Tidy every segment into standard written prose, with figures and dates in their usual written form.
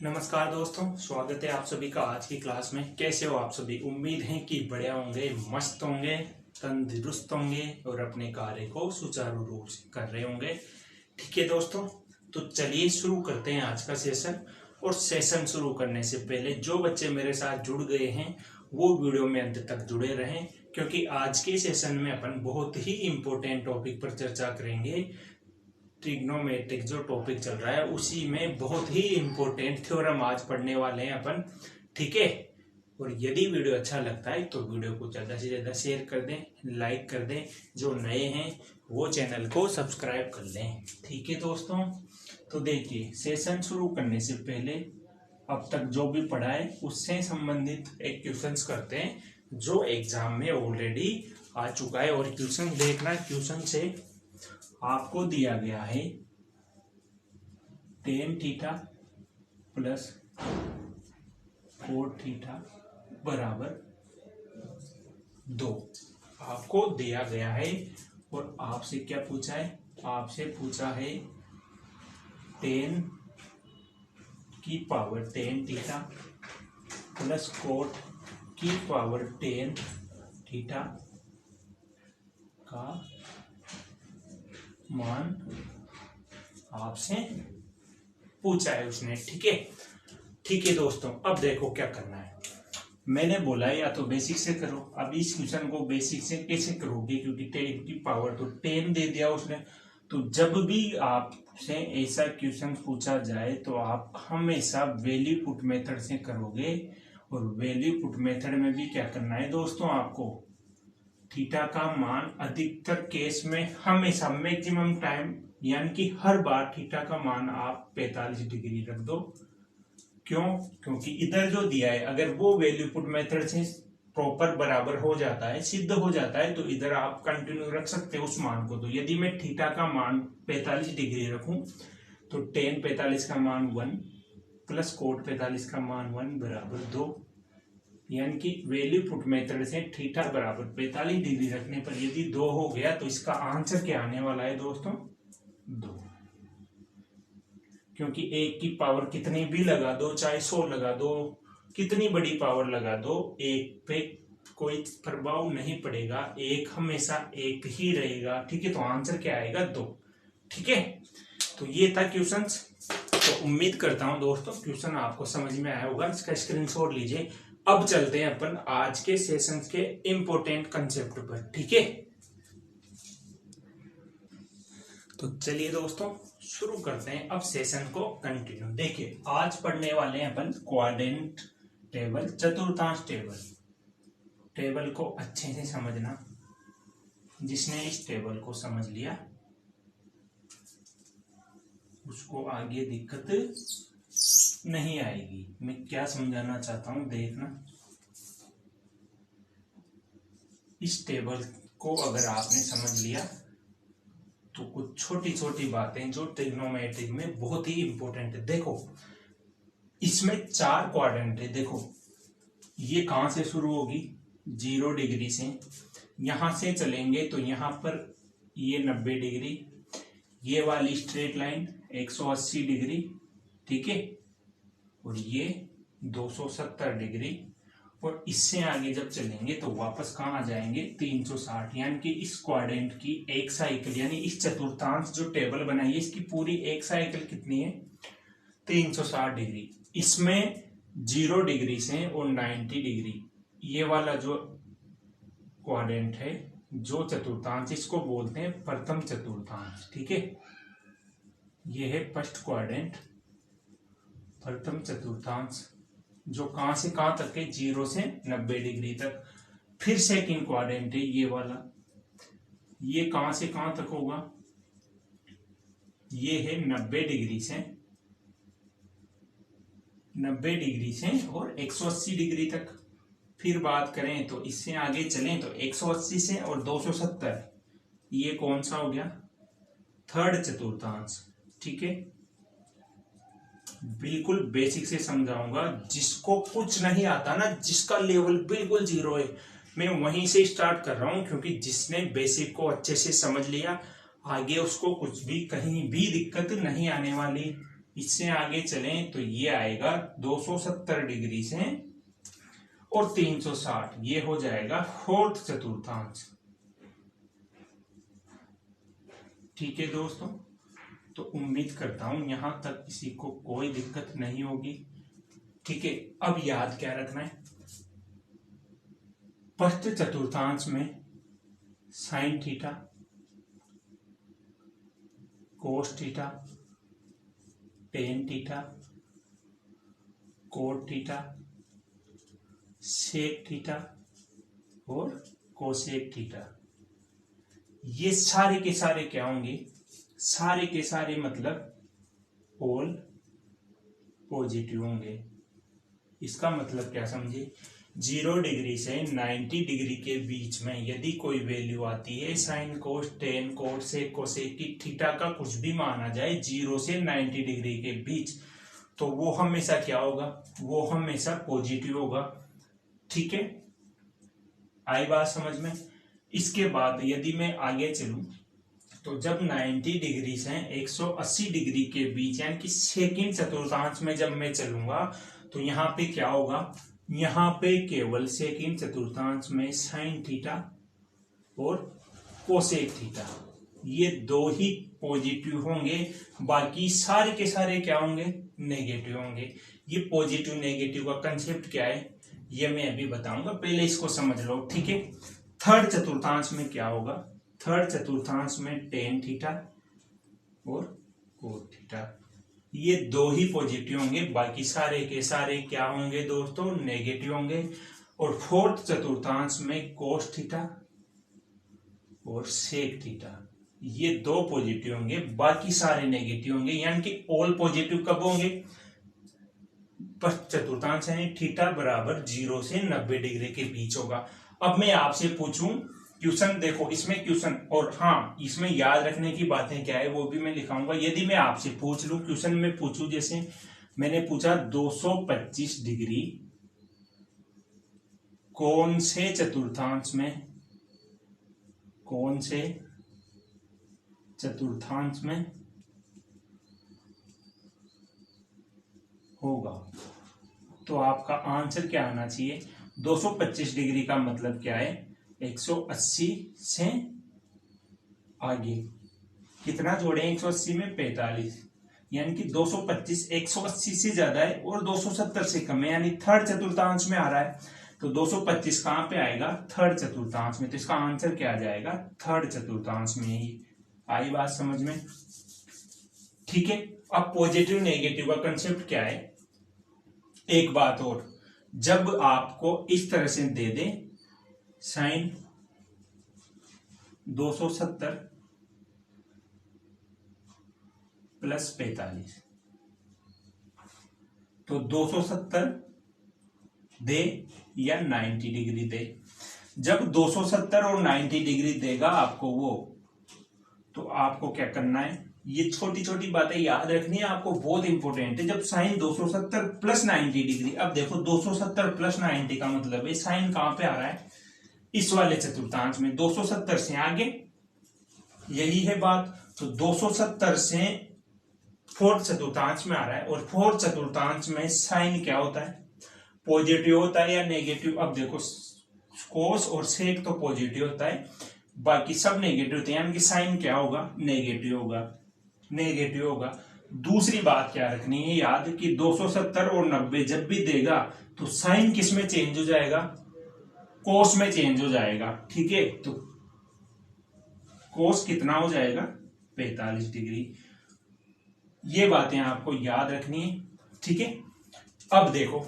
नमस्कार दोस्तों, स्वागत है आप सभी का आज की क्लास में। कैसे हो आप सभी? उम्मीद है कि बढ़िया होंगे, मस्त होंगे, तंदुरुस्त होंगे और अपने कार्य को सुचारू रूप से कर रहे होंगे। ठीक है दोस्तों, तो चलिए शुरू करते हैं आज का सेशन। और सेशन शुरू करने से पहले जो बच्चे मेरे साथ जुड़ गए हैं वो वीडियो में अंत तक जुड़े रहें, क्योंकि आज के सेशन में अपन बहुत ही इंपॉर्टेंट टॉपिक पर चर्चा करेंगे। ट्रिग्नोमेट्रिक जो टॉपिक चल रहा है उसी में बहुत ही इंपॉर्टेंट थ्योरम आज पढ़ने वाले हैं अपन। ठीक है, और यदि वीडियो अच्छा लगता है तो वीडियो को ज़्यादा से ज़्यादा शेयर कर दें, लाइक कर दें। जो नए हैं वो चैनल को सब्सक्राइब कर लें। ठीक है दोस्तों, तो देखिए सेशन शुरू करने से पहले अब तक जो भी पढ़ा है उससे संबंधित एक क्वेश्चंस करते हैं जो एग्जाम में ऑलरेडी आ चुका है। और क्वेश्चन देखना, क्वेश्चन से आपको दिया गया है tan theta plus cot theta बराबर 2 आपको दिया गया है। और आपसे क्या पूछा है? आपसे पूछा है tan की power tan theta plus coat की पावर tan थीटा का मान आपसे पूछा है उसने। ठीक है, ठीक है दोस्तों, अब देखो क्या करना है। मैंने बोला या तो बेसिक से करो। अब इस क्वेश्चन को बेसिक से कैसे करोगे, क्योंकि tan की पावर तो 10 दे दिया उसने। तो जब भी आपसे ऐसा क्वेश्चन पूछा जाए तो आप हमेशा वैल्यू पुट मेथड से करोगे। और वैल्यू पुट मेथड में भी क्या करना है दोस्तों, आपको थीटा का मान अधिकतर केस में हमेशा मैक्सिमम टाइम यानी कि हर बार थीटा का मान आप 45 डिग्री रख दो। क्यों? क्योंकि इधर जो दिया है अगर वो वैल्यू पुट मेथड से प्रॉपर बराबर हो जाता है, सिद्ध हो जाता है, तो इधर आप कंटिन्यू रख सकते हो उस मान को। तो यदि मैं थीटा का मान 45 डिग्री रखूं तो tan 45 का मान 1 प्लस कोट 45 का मान 1 बराबर 2। यानी कि वैल्यू पुट मेथड से थीटा बराबर 45 डिग्री रखने पर यदि 2 हो गया तो इसका आंसर क्या आने वाला है दोस्तों? 2। क्योंकि एक की पावर कितनी भी लगा दो, चाहे 100 लगा दो, कितनी बड़ी पावर लगा दो, एक पे कोई प्रभाव नहीं पड़ेगा, एक हमेशा एक ही रहेगा। ठीक है, तो आंसर क्या आएगा? 2। ठीक है, तो ये था क्वेश्चन। तो उम्मीद करता हूं दोस्तों क्वेश्चन आपको समझ में आया होगा। इसका स्क्रीनशॉट लीजिए। अब चलते हैं अपन आज के सेशन के इंपॉर्टेंट कंसेप्ट पर। ठीक है, तो चलिए दोस्तों शुरू करते हैं अब सेशन को कंटिन्यू। देखिए आज पढ़ने वाले हैं अपन क्वाड्रेंट टेबल, चतुर्थांश टेबल। टेबल को अच्छे से समझना। जिसने इस टेबल को समझ लिया उसको आगे दिक्कत नहीं आएगी। मैं क्या समझाना चाहता हूं देखना। इस टेबल को अगर आपने समझ लिया तो कुछ छोटी छोटी बातें जो ट्रिग्नोमेट्रिक में बहुत ही इंपॉर्टेंट है। देखो इसमें 4 क्वाड्रेंट है। देखो ये कहां से शुरू होगी? 0 डिग्री से। यहां से चलेंगे तो यहां पर ये 90 डिग्री, ये वाली स्ट्रेट लाइन 180 डिग्री। ठीक है, और ये 270 डिग्री। और इससे आगे जब चलेंगे तो वापस कहाँ आ जाएंगे? 360। यानी कि इस क्वाड्रेंट की एक साइकिल यानी इस चतुर्थांश जो टेबल बनाई है इसकी पूरी एक साइकिल कितनी है? 360 डिग्री। इसमें 0 डिग्री से और 90 डिग्री ये वाला जो क्वाड्रेंट है, जो चतुर्थांश, इसको बोलते हैं प्रथम चतुर्थांश। ठीक है, ये है फर्स्ट क्वाड्रेंट, प्रथम चतुर्थांश, जो कहां से कहां तक है? 0 से 90 डिग्री तक। फिर सेकंड क्वाड्रेंट है ये वाला, ये कहां से कहां तक होगा? ये है 90 डिग्री से, 90 डिग्री से और 180 डिग्री तक। फिर बात करें तो इससे आगे चलें तो 180 से और 270, ये कौन सा हो गया? थर्ड चतुर्थांश। ठीक है, बिल्कुल बेसिक से समझाऊंगा। जिसको कुछ नहीं आता ना, जिसका लेवल बिल्कुल 0 है, मैं वहीं से स्टार्ट कर रहा हूं, क्योंकि जिसने बेसिक को अच्छे से समझ लिया आगे उसको कुछ भी कहीं भी दिक्कत नहीं आने वाली। इससे आगे चलें तो ये आएगा 270 डिग्री से और 360, ये हो जाएगा फोर्थ चतुर्थांश। ठीक है दोस्तों, तो उम्मीद करता हूं यहां तक किसी को कोई दिक्कत नहीं होगी। ठीक है, अब याद क्या रखना है, फर्स्ट चतुर्थांश में sine theta, cos theta, tan theta, cot theta, sec theta और कोसेक थीटा, ये सारे के सारे क्या होंगे, सारे के सारे मतलब पोल पॉजिटिव होंगे। इसका मतलब क्या समझे, 0 डिग्री से 90 डिग्री के बीच में यदि कोई वैल्यू आती है sine cos tan cot sec cosec की, थीटा का कुछ भी माना जाए 0 से 90 डिग्री के बीच, तो वो हमेशा क्या होगा, वो हमेशा पॉजिटिव होगा। ठीक है, आई बात समझ में। इसके बाद यदि मैं आगे चलूं तो जब 90 डिग्री से 180 डिग्री के बीच यानी कि सेकंड चतुर्थांश में जब मैं चलूंगा तो यहाँ पे क्या होगा, यहाँ पे केवल सेकंड चतुर्थांश में साइन थीटा और कोसेक थीटा, ये दो ही पॉजिटिव होंगे, बाकी सारे के सारे क्या होंगे, नेगेटिव होंगे। ये पॉजिटिव नेगेटिव का कंसेप्ट क्या है ये मैं अभी बताऊंगा, पहले इसको समझ लो। ठीक है, थर्ड चतुर्थांश में क्या होगा, थर्ड चतुर्थांश में टेन थीटा और कोट थीटा, ये दो ही पॉजिटिव होंगे, बाकी सारे के सारे क्या होंगे दोस्तों, नेगेटिव होंगे। और फोर्थ चतुर्थांश में कोस थीटा और सेक थीटा, ये दो पॉजिटिव होंगे, बाकी सारे नेगेटिव होंगे, यानी कि ऑल पॉजिटिव कब होंगे, चतुर्थांश यानी थीटा बराबर 0 से 90 डिग्री के बीच होगा। अब मैं आपसे पूछूं क्वेश्चन, देखो इसमें क्वेश्चन, और हाँ इसमें याद रखने की बातें क्या है वो भी मैं लिखाऊंगा। यदि मैं आपसे पूछ लूं, क्वेश्चन में पूछूं, जैसे मैंने पूछा 225 डिग्री कौन से चतुर्थांश में, कौन से चतुर्थांश में होगा, तो आपका आंसर क्या आना चाहिए, 225 डिग्री का मतलब क्या है, 180 से आगे कितना जोड़े, 180 में 45, यानी कि 225 180 से ज्यादा है और 270 से कम है, यानी थर्ड चतुर्थांश में आ रहा है। तो 225 कहां पे आएगा, थर्ड चतुर्थांश में, तो इसका आंसर क्या आ जाएगा, थर्ड चतुर्थांश में ही। आई बात समझ में। ठीक है, अब पॉजिटिव नेगेटिव का कंसेप्ट क्या है, एक बात और, जब आपको इस तरह से दे दे साइन 270 प्लस 45, तो 270 दे या 90 डिग्री दे, जब 270 और 90 डिग्री देगा आपको वो, तो आपको क्या करना है, ये छोटी छोटी बातें याद रखनी है आपको, बहुत इंपॉर्टेंट है। जब साइन 270 प्लस 90 डिग्री, अब देखो 270 प्लस 90 का मतलब है साइन कहां पे आ रहा है, इस वाले चतुर्थांश में, 270 से आगे, यही है बात। तो 270 से फोर्थ चतुर्थांश में आ रहा है, और फोर्थ चतुर्थांश में साइन क्या होता है, पॉजिटिव होता है या नेगेटिव। अब देखो कोस और सेक तो पॉजिटिव होता है, बाकी सब नेगेटिव होते हैं, यानी कि साइन क्या होगा, नेगेटिव होगा, नेगेटिव होगा। दूसरी बात क्या रखनी है याद, कि 270 और 90 जब भी देगा तो साइन किस में चेंज हो जाएगा, कोस में चेंज हो जाएगा। ठीक है, तो कोस कितना हो जाएगा, 45 डिग्री। ये बातें आपको याद रखनी है। ठीक है, अब देखो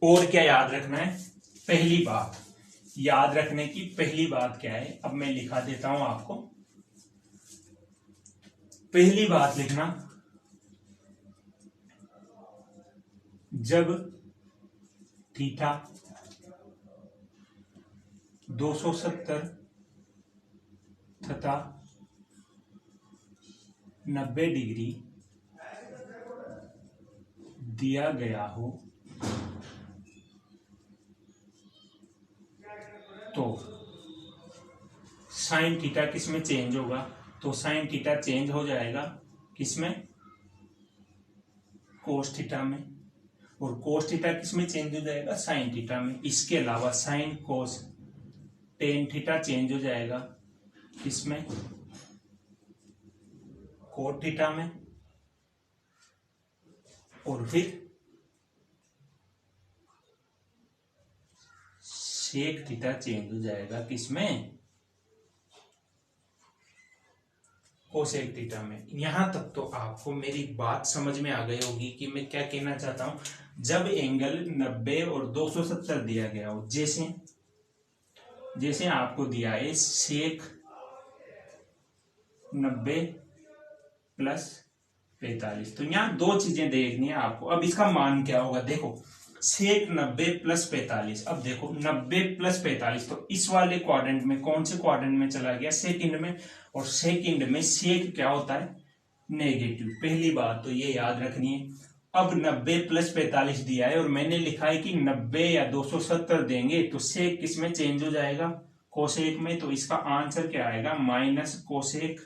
और क्या याद रखना है, पहली बात याद रखने की पहली बात क्या है, अब मैं लिखा देता हूं आपको। पहली बात लिखना, जब थीटा 270 तथा 90 डिग्री दिया गया हो तो साइन थीटा किस में चेंज होगा, तो साइन थीटा चेंज हो जाएगा किसमें, कोस थीटा में, और कोस थीटा किस में चेंज हो जाएगा, साइन थीटा में। इसके अलावा sign cos tan theta change हो जाएगा किसमें, कोट थीटा में, और फिर सेक थीटा चेंज हो जाएगा किसमें, कोसेक थीटा में। यहां तक तो आपको मेरी बात समझ में आ गई होगी कि मैं क्या कहना चाहता हूं। जब एंगल 90 और 270 दिया गया हो, जैसे जैसे आपको दिया है सेक 90 प्लस 45, तो यहां दो चीजें देखनी है आपको। अब इसका मान क्या होगा, देखो सेक 90 प्लस 45। अब देखो 90 प्लस 45 तो इस वाले क्वाड्रेंट में, कौन से क्वाड्रेंट में चला गया, सेकंड में। और सेकंड में सेक क्या होता है, नेगेटिव। पहली बात तो ये याद रखनी है। अब 90 प्लस 45 दिया है और मैंने लिखा है कि 90 या 270 देंगे तो सेक किस में चेंज हो जाएगा, कोसेक में। तो इसका आंसर क्या आएगा, माइनस कोसेक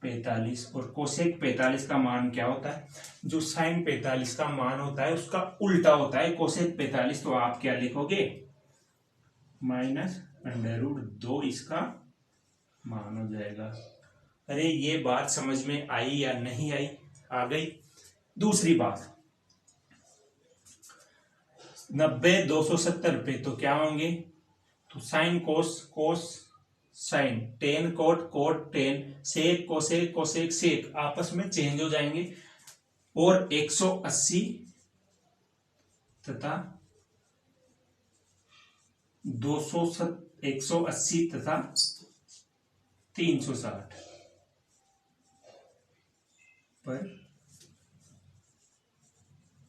45। और कोसेक 45 का मान क्या होता है, जो साइन 45 का मान होता है उसका उल्टा होता है कोसेक 45। तो आप क्या लिखोगे, माइनस √2 इसका मान हो जाएगा। अरे ये बात समझ में आई या नहीं आई, आ गई। दूसरी बात, 90 270 पे तो क्या होंगे, तो sine cos, cos sine, tan cot, cot tan, sec cosec, cosec sec आपस में चेंज हो जाएंगे। और 180 तथा 180 तथा 360 पर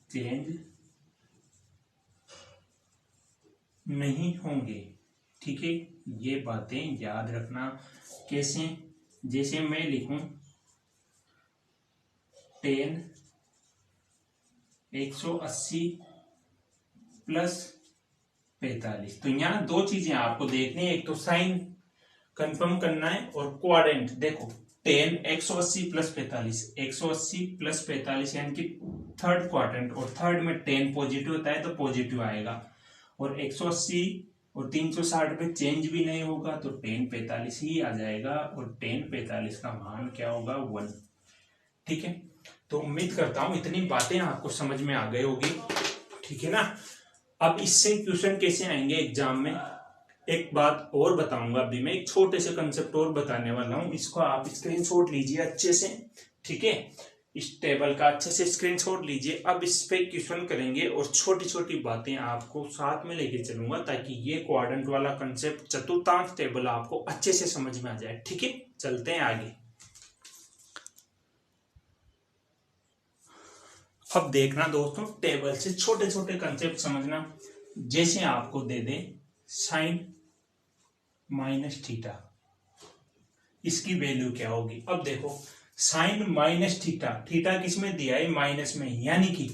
चेंज नहीं होंगे। ठीक है, ये बातें याद रखना। कैसे, जैसे मैं लिखूं 10 180 प्लस 45, तो यहां दो चीजें आपको देखनी है। एक तो साइन कंफर्म करना है और क्वाड्रेंट। देखो 10 180 प्लस 45, 180 प्लस 45 यानी कि थर्ड क्वाड्रेंट, और थर्ड में 10 पॉजिटिव होता है तो पॉजिटिव आएगा। और 180 और 360 पे चेंज भी नहीं होगा तो 10 45 ही आ जाएगा। और 10 45 का मान क्या होगा, 1। ठीक है, तो उम्मीद करता हूं इतनी बातें आपको समझ में आ गई होगी। ठीक है ना। अब इससे क्वेश्चन कैसे आएंगे एग्जाम में, एक बात और बताऊंगा। अभी मैं एक छोटे से कंसेप्ट और बताने वाला हूं, इसको आप स्क्रीनशॉट लीजिए अच्छे से। ठीक है, इस टेबल का अच्छे से स्क्रीनशॉट लीजिए। अब इस पे क्वेश्चन करेंगे और छोटी छोटी बातें आपको साथ में लेके चलूंगा ताकि ये क्वाड्रेंट वाला कंसेप्ट, चतुर्थांश टेबल आपको अच्छे से समझ में आ जाए। ठीक है, चलते हैं आगे। अब देखना दोस्तों, टेबल से छोटे छोटे कंसेप्ट समझना। जैसे आपको दे दे साइन माइनस थीटा, इसकी वैल्यू क्या होगी। अब देखो साइन माइनस थीटा, थीटा किस में दिया है, माइनस में। यानी कि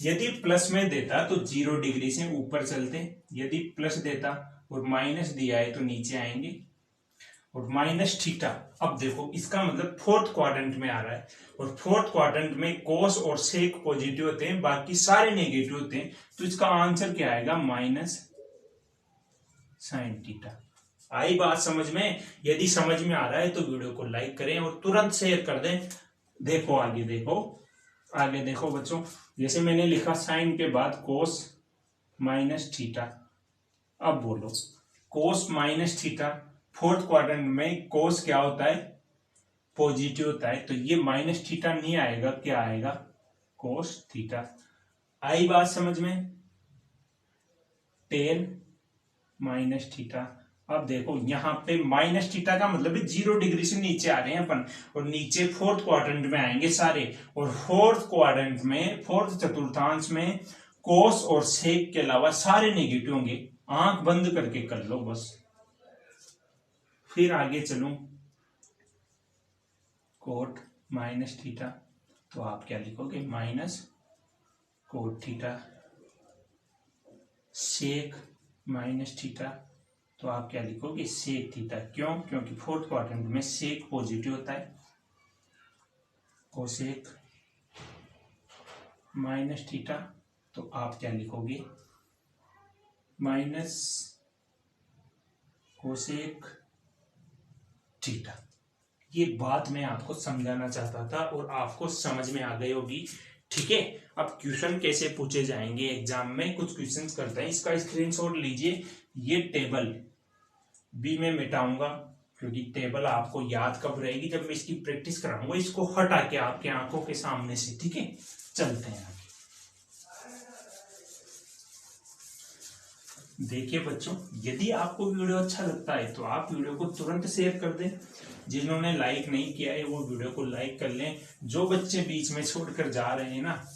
यदि प्लस में देता तो 0 डिग्री से ऊपर चलते, यदि प्लस देता और माइनस दिया है तो नीचे आएंगे। और माइनस थीटा, अब देखो इसका मतलब फोर्थ क्वाड्रेंट में आ रहा है, और फोर्थ क्वाड्रेंट में कोस और सेक पॉजिटिव होते हैं, बाकी सारे नेगेटिव होते हैं। तो इसका आंसर क्या आएगा, माइनस साइन थीटा। आई बात समझ में। यदि समझ में आ रहा है तो वीडियो को लाइक करें और तुरंत शेयर कर दें। देखो आगे, देखो आगे, देखो बच्चों, जैसे मैंने लिखा साइन के बाद कोस माइनस थीटा। अब बोलो कोस माइनस थीटा, फोर्थ क्वाड्रेंट में कोस क्या होता है, पॉजिटिव होता है, तो ये माइनस थीटा नहीं आएगा, क्या आएगा, कोस थीटा। आई बात समझ में। 10 माइनस थीटा। अब देखो यहाँ पे माइनस थीटा का मतलब है 0 डिग्री से नीचे आ रहे हैं अपन, और नीचे फोर्थ क्वाड्रेंट में आएंगे सारे। और फोर्थ क्वाड्रेंट में, फोर्थ चतुर्थांश में कोस और सेक के अलावा सारे नेगेटिव होंगे। आंख बंद करके कर लो बस। फिर आगे चलूं, कोट माइनस थीटा, तो आप क्या लिखोगे, minus cot theta. Sec minus theta, तो आप क्या लिखोगे, सेक थीटा। क्यों, क्योंकि फोर्थ क्वाड्रेंट में सेक पॉजिटिव होता है। कोसेक माइनस थीटा, तो आप क्या लिखोगे, माइनस कोसेक थीटा। ये बात मैं आपको समझाना चाहता था और आपको समझ में आ गई होगी। ठीक है, अब क्वेश्चन कैसे पूछे जाएंगे एग्जाम में, कुछ क्वेश्चंस करते हैं। इसका स्क्रीनशॉट लीजिए। ये टेबल भी मैं मिटाऊंगा क्योंकि टेबल आपको याद कब रहेगी, जब मैं इसकी प्रैक्टिस कराऊंगा। इसको हटा के आपके आंखों के सामने से, ठीक है। चलते हैं आगे। देखिए बच्चों, यदि आपको वीडियो अच्छा लगता है तो आप वीडियो को तुरंत शेयर कर दें। जिन्होंने लाइक नहीं किया है वो वीडियो को लाइक कर लें। जो बच्चे बीच में छोड़कर जा रहे हैं ना,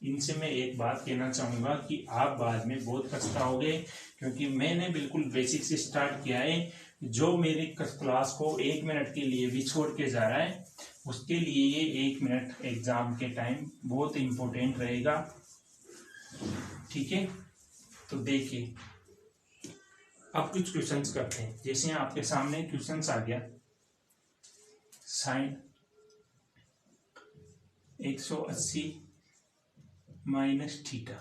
इनसे मैं एक बात कहना चाहूंगा कि आप बाद में बहुत पछताओगे, क्योंकि मैंने बिल्कुल बेसिक से स्टार्ट किया है। जो मेरी क्लास को 1 मिनट के लिए भी छोड़ के जा रहा है, उसके लिए ये 1 मिनट एग्जाम के टाइम बहुत इंपॉर्टेंट रहेगा। ठीक है, तो देखिए अब कुछ क्वेश्चंस करते हैं। जैसे आपके सामने क्वेश्चंस आ गया, साइन 180 माइनस थीटा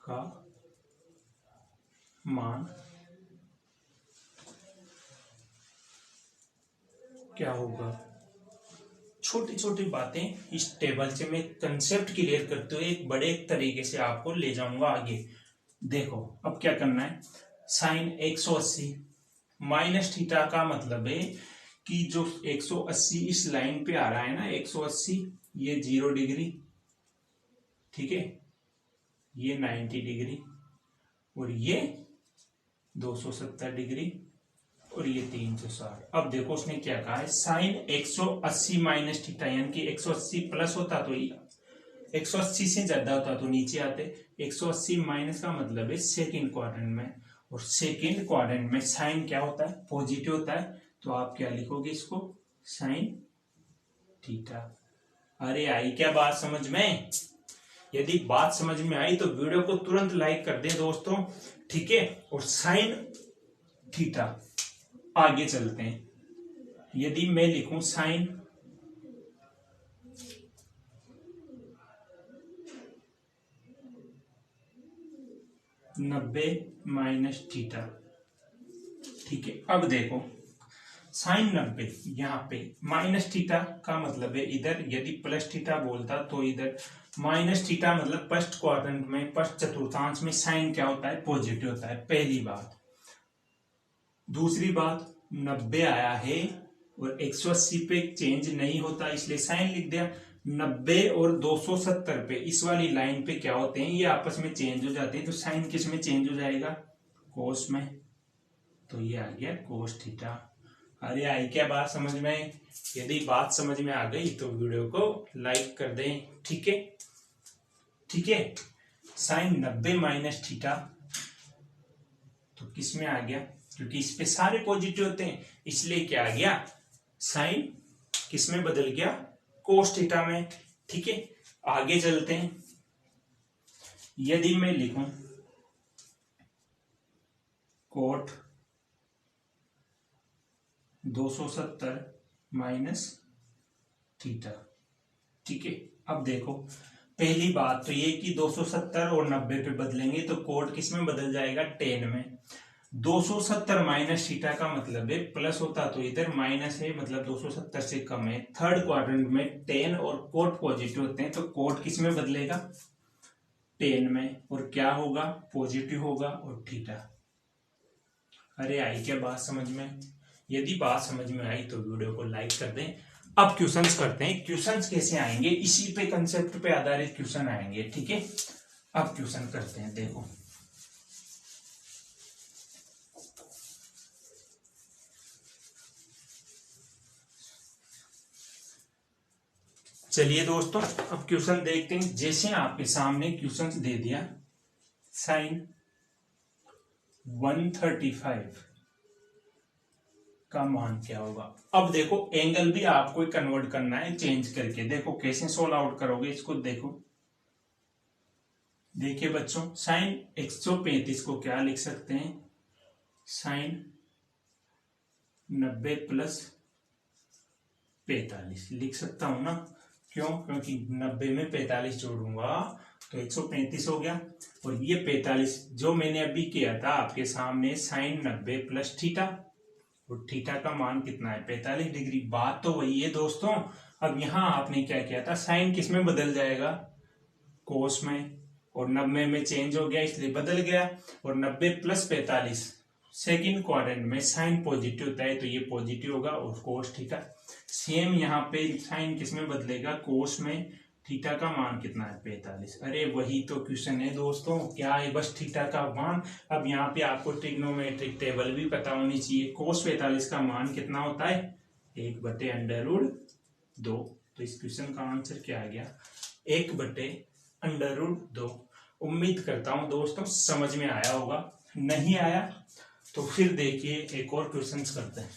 का मान क्या होगा। छोटी छोटी बातें इस टेबल से मैं कंसेप्ट क्लियर करते हुए एक बड़े तरीके से आपको ले जाऊंगा आगे। देखो अब क्या करना है, साइन 180 माइनस थीटा का मतलब है कि जो 180 इस लाइन पे आ रहा है ना, 180 ये 0 डिग्री, ठीक है, ये 90 डिग्री और ये 270 डिग्री और ये 360। अब देखो उसने क्या कहा है, साइन 180 माइनस थीटा, यानी कि 180 प्लस होता तो 180 से ज्यादा होता तो नीचे आते। 180 माइनस का मतलब है सेकंड क्वाड्रेंट में, और सेकंड क्वाड्रेंट में साइन क्या होता है, पॉजिटिव होता है। तो आप क्या लिखोगे इसको, साइन थीटा। अरे आई क्या बात समझ में? यदि बात समझ में आई तो वीडियो को तुरंत लाइक कर दें दोस्तों, ठीक है। और साइन थीटा, आगे चलते हैं। यदि मैं लिखूं साइन 90 माइनस थीटा, ठीक है। अब देखो साइन 90, यहाँ पे माइनस थीटा का मतलब है इधर, यदि प्लस थीटा बोलता तो इधर माइनस थीटा, मतलब फर्स्ट क्वाड्रेंट में, फर्स्ट चतुर्थांश में साइन क्या होता है, पॉजिटिव होता है, पहली बात। दूसरी बात 90 आया है और 180 पे चेंज नहीं होता, इसलिए साइन लिख दिया। 90 और 270 पे, इस वाली लाइन पे क्या होते हैं, ये आपस में चेंज हो जाते हैं, तो साइन किस में चेंज हो जाएगा, कोस में। तो ये आ गया कोस थीटा। अरे आई क्या बात समझ में? यदि बात समझ में आ गई तो वीडियो को लाइक कर दें, ठीक है, ठीक है। साइन 90 माइनस थीटा तो किस में आ गया, क्योंकि इस पे सारे पॉजिटिव होते हैं, इसलिए क्या आ गया, साइन किस में बदल गया, कोस थीटा में, ठीक है। आगे चलते हैं। यदि मैं लिखूं कोट 270 माइनस थीटा, ठीक है। अब देखो पहली बात तो ये कि 270 और 90 पे बदलेंगे तो कोट किस में बदल जाएगा, टेन में। 270 माइनस थीटा का मतलब है प्लस होता तो इधर माइनस है, मतलब 270 से कम है। थर्ड क्वाड्रेंट में 10 और कोट पॉजिटिव होते हैं, तो कोट किस में बदलेगा, 10 में, और क्या होगा, पॉजिटिव होगा और थीटा। अरे आई क्या बात समझ में? यदि बात समझ में आई तो वीडियो को लाइक कर दें। अब क्वेश्चंस करते हैं। क्वेश्चंस कैसे आएंगे, इसी पे कंसेप्ट पे आधारित क्वेश्चन आएंगे, ठीक है। अब क्वेश्चन करते हैं। देखो चलिए दोस्तों अब क्वेश्चन देखते हैं। जैसे आपके सामने क्वेश्चन दे दिया, साइन 135 का मान क्या होगा। अब देखो एंगल भी आपको कन्वर्ट करना है चेंज करके। देखो कैसे सोल्व आउट करोगे इसको, देखो देखिए बच्चों, साइन 135 को क्या लिख सकते हैं, साइन 90 प्लस 45 लिख सकता हूं ना, क्यों? क्योंकि 90 में 45 जोड़ूंगा तो 135 हो गया। और ये 45 जो मैंने अभी किया था आपके सामने साइन 90 प्लस थीटा, और थीटा का मान कितना है? 45 डिग्री। बात तो वही है दोस्तों। अब यहाँ आपने क्या किया था, साइन किस में बदल जाएगा? कोस में। और 90 में चेंज हो गया इसलिए बदल गया। और 90 प्लस 45 सेकेंड क्वाड्रेंट में साइन पॉजिटिव होता है तो ये पॉजिटिव होगा और कोस थीटा। सेम यहाँ पे साइन किस में बदलेगा? कोस में। थीटा का मान कितना है? 45। अरे वही तो क्वेश्चन है दोस्तों, क्या है? बस थीटा का मान। अब यहाँ पे आपको ट्रिग्नोमेट्रिक टेबल भी पता होनी चाहिए। कोस 45 का मान कितना होता है? 1/√2। तो इस क्वेश्चन का आंसर क्या आ गया? 1/√2। उम्मीद करता हूं दोस्तों समझ में आया होगा। नहीं आया तो फिर देखिए एक और क्वेश्चन करते हैं।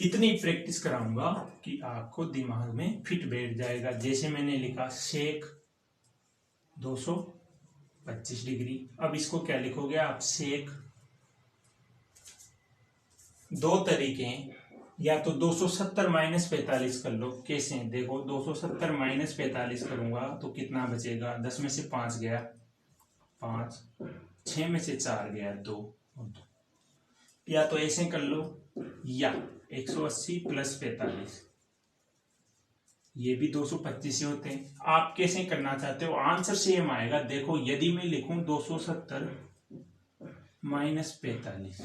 इतनी प्रैक्टिस कराऊंगा कि आपको दिमाग में फिट बैठ जाएगा। जैसे मैंने लिखा सेक 225 डिग्री, अब इसको क्या लिखोगे आप? सेक। दो तरीके हैं, या तो 270 माइनस 45 कर लो। कैसे? देखो 270 माइनस 45 करूंगा तो कितना बचेगा? 10 में से 5 गया 5, 6 में से 4 गया 2। या तो ऐसे कर लो, या 180 प्लस 45, ये भी 225 ही होते हैं। आप कैसे करना चाहते हो? आंसर सेम आएगा। देखो यदि मैं लिखूं 270 माइनस 45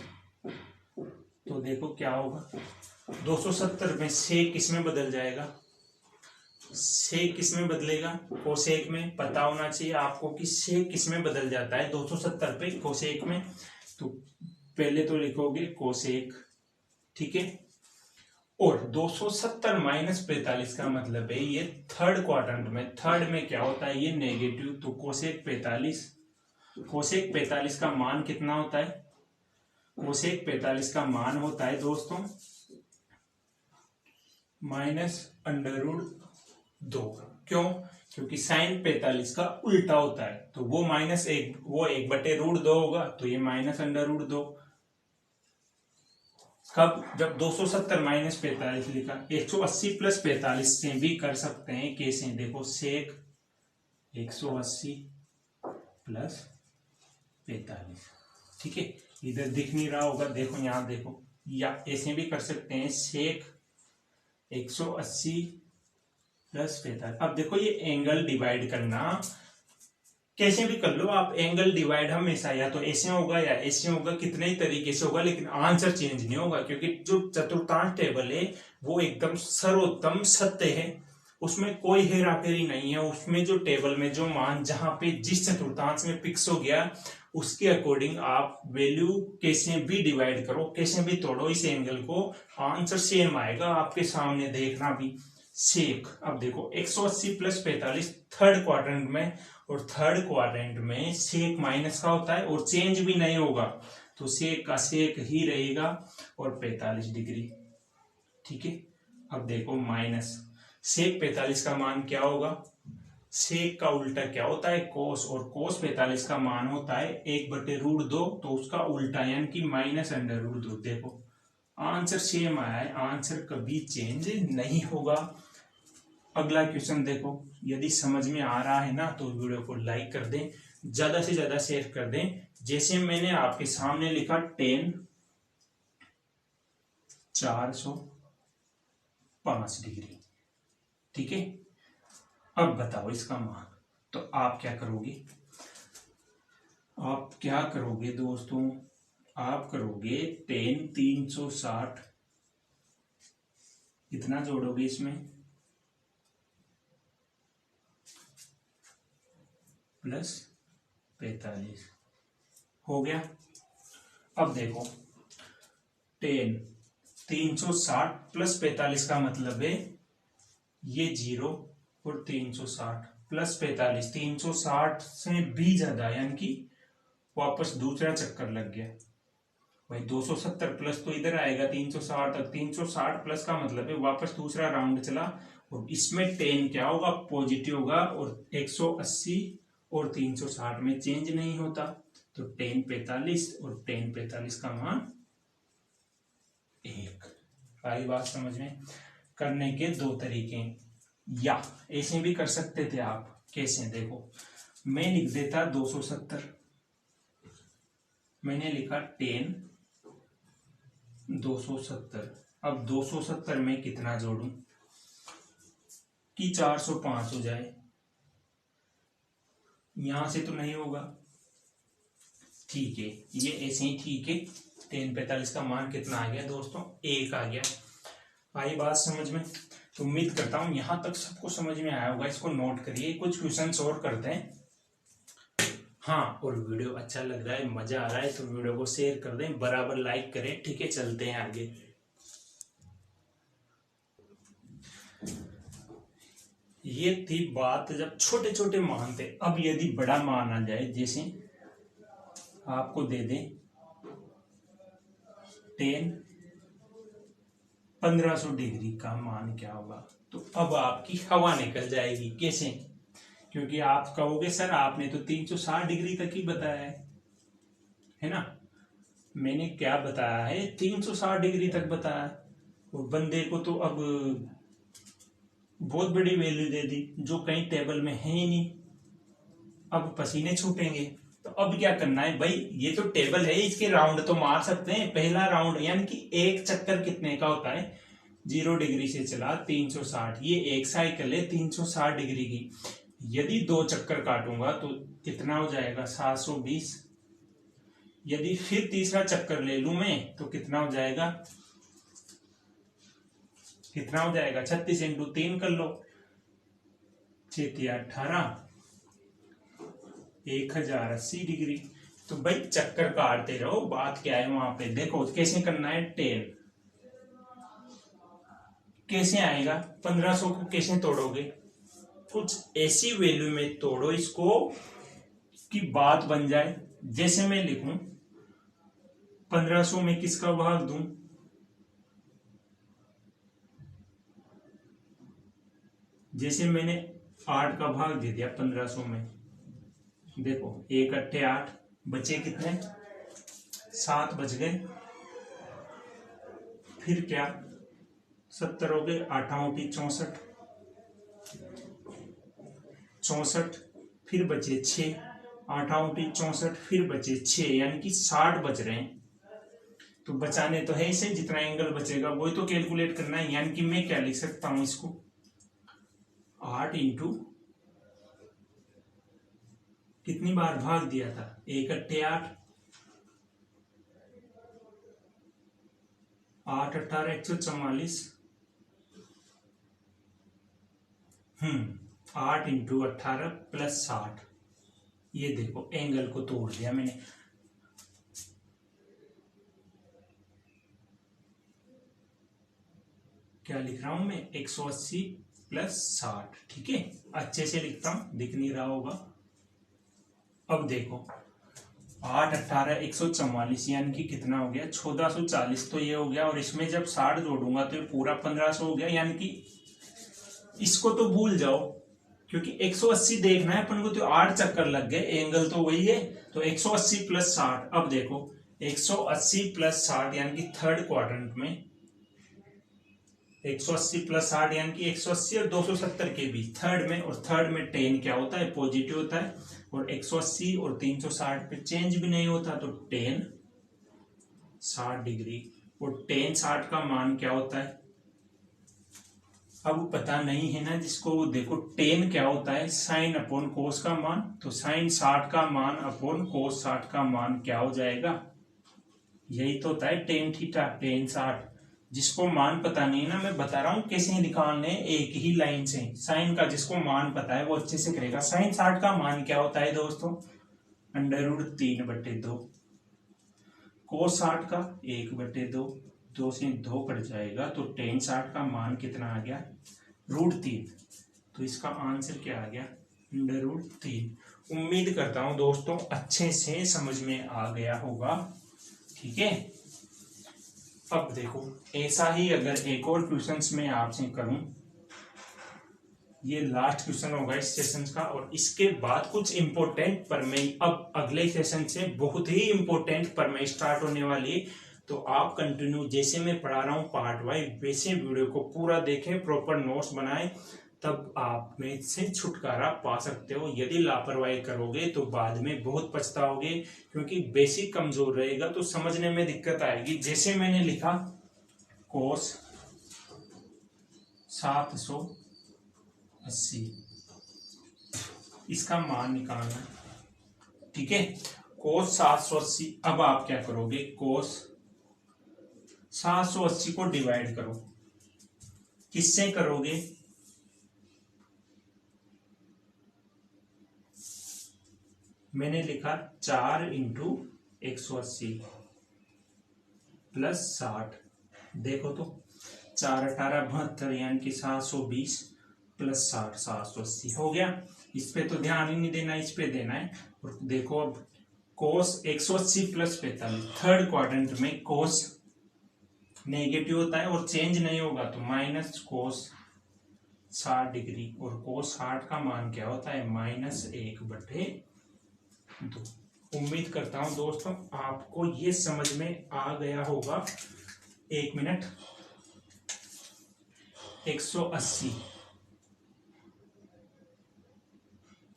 तो देखो क्या होगा? 270 में से किस में बदल जाएगा? से किस में बदलेगा? कोसेक में। पता होना चाहिए आपको कि से किस में बदल जाता है 270 पे? कोसेक में। तो पहले तो लिखोगे कोसेक, ठीक है। और 270 माइनस 45 का मतलब है ये थर्ड क्वाड्रेंट में। थर्ड में क्या होता है? ये नेगेटिव। तो कोसेक 45, कोसेक 45 का मान कितना होता है? कोसेक 45 का मान होता है दोस्तों -√2। क्यों? क्योंकि साइन 45 का उल्टा होता है, तो वो -1, वो 1/√2 होगा, तो ये -√2। कब? जब 270 माइनस 45 लिखा। 180 प्लस 45 से भी कर सकते हैं। कैसे? देखो सेक 180 प्लस 45, ठीक है। इधर दिख नहीं रहा होगा, देखो यहां देखो। या ऐसे भी कर सकते हैं, सेक 180 प्लस 45। अब देखो ये एंगल डिवाइड करना कैसे भी कर लो आप। एंगल डिवाइड हमेशा या तो ऐसे होगा या ऐसे होगा, कितने ही तरीके से होगा, लेकिन आंसर चेंज नहीं होगा। क्योंकि जो चतुर्थांश टेबल है वो एकदम सर्वोत्तम सत्य है, उसमें कोई हेराफेरी नहीं है। उसमें जो टेबल में जो मान जहां पे जिस चतुर्थांश में फिक्स हो गया उसके अकॉर्डिंग आप वैल्यू कैसे भी डिवाइड करो, कैसे भी तोड़ो इस एंगल को, आंसर सेम आएगा। आपके सामने देखना भी सेक। अब देखो 180 प्लस 45 थर्ड क्वाड्रेंट में, और थर्ड क्वाड्रेंट में सेक माइनस का होता है और चेंज भी नहीं होगा, तो सेक का सेक ही रहेगा और 45 डिग्री, ठीक है। अब देखो माइनस सेक 45 का मान क्या होगा? सेक का उल्टा क्या होता है? कोस। और कोस 45 का मान होता है 1/√2, तो उसका उल्टा यानी कि -√2। देखो आंसर सेम आया है, आंसर कभी चेंज नहीं होगा। अगला क्वेश्चन देखो। यदि समझ में आ रहा है ना तो वीडियो को लाइक कर दें, ज्यादा से ज्यादा शेयर कर दें। जैसे मैंने आपके सामने लिखा 10 405 डिग्री, ठीक है। अब बताओ इसका मान। तो आप क्या करोगे? आप क्या करोगे दोस्तों? आप करोगे 10 360, कितना जोड़ोगे इसमें? प्लस 45 हो गया। अब देखो 10 360 प्लस 45 का मतलब है ये 0 और 360 प्लस 45, 360 से भी ज्यादा, यानी कि वापस दूसरा चक्कर लग गया भाई। 270 प्लस तो इधर आएगा 360 तक, 360 प्लस का मतलब है वापस दूसरा राउंड चला, और इसमें 10 क्या होगा? पॉजिटिव होगा। और 180 और 360 में चेंज नहीं होता, तो 10 45 और 10 45 का मान 1। आई बात समझ में? करने के दो तरीके हैं, या ऐसे भी कर सकते थे आप। कैसे, देखो मैं लिख देता 270, मैंने लिखा 10 270। अब 270 में कितना जोड़ूं कि 405 हो जाए, यहां से तो नहीं होगा, ठीक है ये ऐसे ही ठीक है। 1045 का मान कितना आ गया दोस्तों, 1 आ गया। आई बात समझ में? तो उम्मीद करता हूं यहां तक सबको समझ में आया होगा। इसको नोट करिए, कुछ क्वेश्चंस और करते हैं। हाँ, और वीडियो अच्छा लग रहा है, मजा आ रहा है तो वीडियो को शेयर कर दें, बराबर लाइक करें, ठीक है। चलते हैं आगे। ये थी बात जब छोटे छोटे मान थे। अब यदि बड़ा मान आ जाए, जैसे आपको दे दे 1500 डिग्री का मान क्या होगा, तो अब आपकी हवा निकल जाएगी। कैसे? क्योंकि आप कहोगे सर आपने तो 360 डिग्री तक ही बताया है ना। मैंने क्या बताया है, 360 डिग्री तक बताया। और बंदे को तो अब बहुत बड़ी वैल्यू दे दी जो कहीं टेबल में है ही नहीं। अब पसीने छूटेंगे, तो अब क्या करना है भाई, ये तो टेबल है, इसके राउंड तो मार सकते हैं। पहला राउंड यानी कि एक चक्कर कितने का होता है, 0 डिग्री से चला 360, ये एक साइकिल है 360 डिग्री की। यदि 2 चक्कर काटूंगा तो कितना हो जाएगा, 720। यदि फिर तीसरा चक्कर ले लू मैं तो कितना हो जाएगा, 36 इंटू 3 कर लो, 6 18, 1080 डिग्री। तो भाई चक्कर काटते रहो, बात क्या है वहां पे। देखो कैसे करना है, 10 कैसे आएगा, 1500 को कैसे तोड़ोगे, कुछ ऐसी वैल्यू में तोड़ो इसको कि बात बन जाए। जैसे मैं लिखूं 1500 में किसका भाग दूं, जैसे मैंने 8 का भाग दे दिया 1500 में। देखो 1 अट्ठे 8, बचे कितने, 7 बच गए। फिर क्या, 70 हो गए, 8 64, 64 फिर बचे 6, 8 64 फिर बचे 6, यानी कि 60 बच रहे हैं। तो बचाने तो है इसे, जितना एंगल बचेगा वही तो कैलकुलेट करना है। यानी कि मैं क्या लिख सकता हूं इसको, 8 इंटू कितनी बार भाग दिया था, 1 अट्ठे 8, 8 18 144, 8 इंटू 18 प्लस 60। ये देखो एंगल को तोड़ दिया मैंने। क्या लिख रहा हूं मैं, 180 प्लस 60, ठीक है। अच्छे से लिखता हूं, दिख नहीं रहा होगा। अब देखो 8 18 144 यानी कि कितना हो गया, 1440 तो ये हो गया। और इसमें जब 60 जोड़ूंगा तो ये पूरा 1500 हो गया। यानी कि इसको तो भूल जाओ, क्योंकि 180 देखना है अपन को, तो 8 चक्कर लग गए, एंगल तो वही है। तो 180 प्लस 60, अब देखो 180 प्लस 60 यानी कि थर्ड क्वाड्रेंट में 180 प्लस 60 यानी कि 180 और 270 के बीच थर्ड में। और थर्ड में 10 क्या होता है, पॉजिटिव होता है। और 180 और 360 पे चेंज भी नहीं होता, तो 10 60 डिग्री। और 10 60 का मान क्या होता है, अब पता नहीं है ना जिसको, देखो 10 क्या होता है, साइन अपॉन कोस का मान। तो साइन 60 का मान अपॉन कोस 60 का मान क्या हो जाएगा, यही तो होता है टेन थीटा, 10 60। जिसको मान पता नहीं ना, मैं बता रहा हूं कैसे निकालने, एक ही लाइन से। साइन का जिसको मान पता है वो अच्छे से करेगा। साइन 60 का मान क्या होता है दोस्तों, √3/2। कोस 60 का 1/2, 2 से 2 कट जाएगा, तो टेन 60 का मान कितना आ गया, √3। तो इसका आंसर क्या आ गया, √3। उम्मीद करता हूं दोस्तों अच्छे से समझ में आ गया होगा, ठीक है। अब देखो ऐसा ही अगर एक और क्वेश्चन में आपसे करूं, ये लास्ट क्वेश्चन होगा इस सेशन का। और इसके बाद कुछ इंपॉर्टेंट प्रमेय अब अगले सेशन से बहुत ही इंपॉर्टेंट प्रमेय स्टार्ट होने वाली है। तो आप कंटिन्यू, जैसे मैं पढ़ा रहा हूं पार्ट वाइज, वैसे वीडियो को पूरा देखें, प्रॉपर नोट्स बनाएं, तब आप में से छुटकारा पा सकते हो। यदि लापरवाही करोगे तो बाद में बहुत पछताओगे, क्योंकि बेसिक कमजोर रहेगा तो समझने में दिक्कत आएगी। जैसे मैंने लिखा कोस 780, इसका मान निकालना है, ठीक है। कोस 780, अब आप क्या करोगे, कोस 780 को डिवाइड करो, किससे करोगे, मैंने लिखा 4 इंटू 180 प्लस 60, देखो तो 4 18 72 यानी कि 720 प्लस 60 780 हो गया। इस पे तो ध्यान ही नहीं देना, इस पे देना है। और देखो अब कोस 180 प्लस 45, थर्ड क्वाड्रेंट में कोस नेगेटिव होता है और चेंज नहीं होगा तो माइनस कोस 60 डिग्री, और कोस 60 का मान क्या होता है, -1/2। उम्मीद करता हूं दोस्तों आपको ये समझ में आ गया होगा। 1 मिनट, 180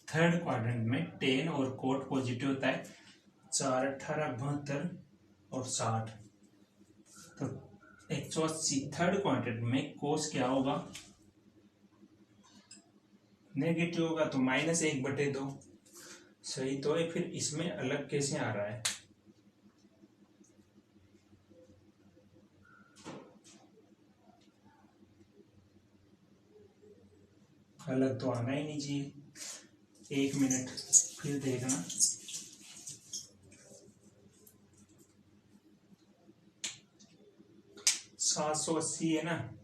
थर्ड क्वाड्रेंट में टेन और कोट पॉजिटिव होता है, 4 18 72 और 60, तो 180 थर्ड क्वाड्रेंट में कोस क्या होगा, नेगेटिव होगा तो -1/2। सही तो है, फिर इसमें अलग कैसे आ रहा है, अलग तो आना ही नहीं चाहिए। 1 मिनट फिर देखना, सात 780 है ना,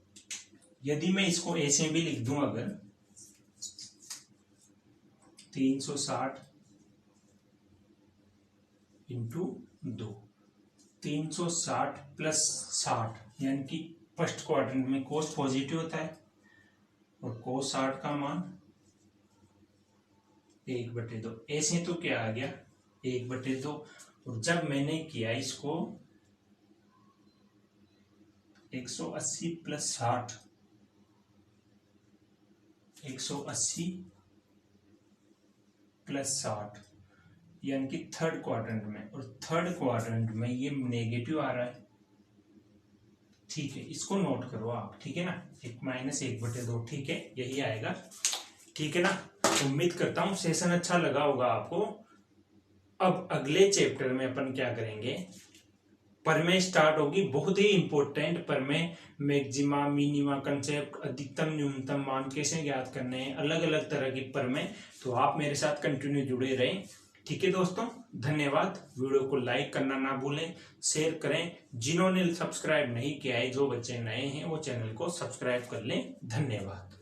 यदि मैं इसको ऐसे भी लिख दूं, अगर 360 इंटू 2, 360 प्लस 60 यानी कि फर्स्ट क्वाड्रेंट में कोस पॉजिटिव होता है और कोस 60 का मान 1/2। ऐसे तो क्या आ गया, 1/2। और जब मैंने किया इसको 180 प्लस 60, 180 प्लस 60 यानी कि थर्ड क्वाड्रेंट में, और थर्ड क्वाड्रेंट में ये नेगेटिव आ रहा है, ठीक है। इसको नोट करो आप, ठीक है ना, -1/2, ठीक है, यही आएगा, ठीक है ना। उम्मीद करता हूं सेशन अच्छा लगा होगा आपको। अब अगले चैप्टर में अपन क्या करेंगे, परमेय स्टार्ट होगी, बहुत ही इंपॉर्टेंट परमेय, मैक्सिमा मिनिमा कंसेप्ट, अधिकतम न्यूनतम मान कैसे ज्ञात करने हैं, अलग अलग तरह की परमेय। तो आप मेरे साथ कंटिन्यू जुड़े रहें, ठीक है दोस्तों। धन्यवाद। वीडियो को लाइक करना ना भूलें, शेयर करें। जिन्होंने सब्सक्राइब नहीं किया है, जो बच्चे नए हैं वो चैनल को सब्सक्राइब कर लें। धन्यवाद।